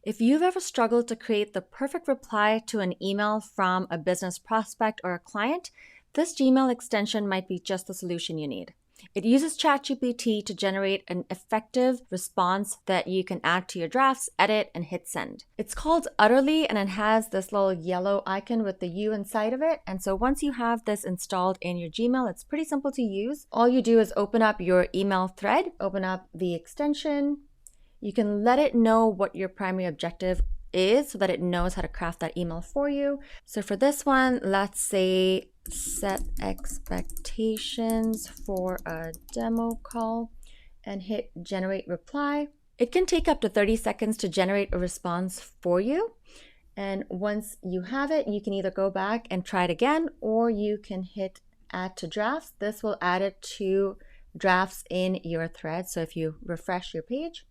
If you've ever struggled to create the perfect reply to an email from a business prospect or a client, this Gmail extension might be just the solution you need. It uses ChatGPT to generate an effective response that you can add to your drafts, edit, and hit send. It's called Utterly, and it has this little yellow icon with the U inside of it. And so once you have this installed in your Gmail, it's pretty simple to use. All you do is open up your email thread, open up the extension. You can let it know what your primary objective is so that it knows how to craft that email for you. So for this one, let's say set expectations for a demo call and hit generate reply. It can take up to 30 seconds to generate a response for you. And once you have it, you can either go back and try it again, or you can hit add to drafts. This will add it to drafts in your thread. So if you refresh your page,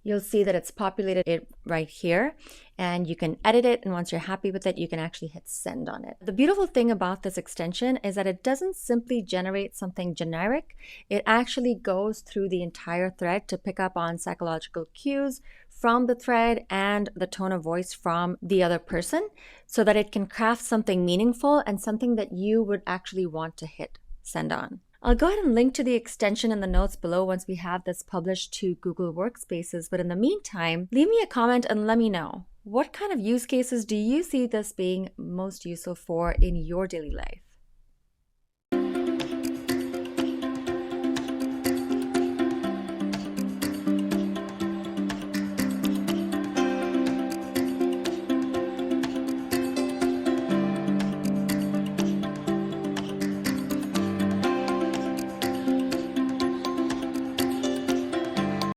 you'll see that it's populated it right here, and you can edit it, and once you're happy with it, you can actually hit send on it. The beautiful thing about this extension is that it doesn't simply generate something generic. It actually goes through the entire thread to pick up on psychological cues from the thread and the tone of voice from the other person so that it can craft something meaningful and something that you would actually want to hit send on. I'll go ahead and link to the extension in the notes below once we have this published to Google Workspaces. But in the meantime, leave me a comment and let me know, what kind of use cases do you see this being most useful for in your daily life?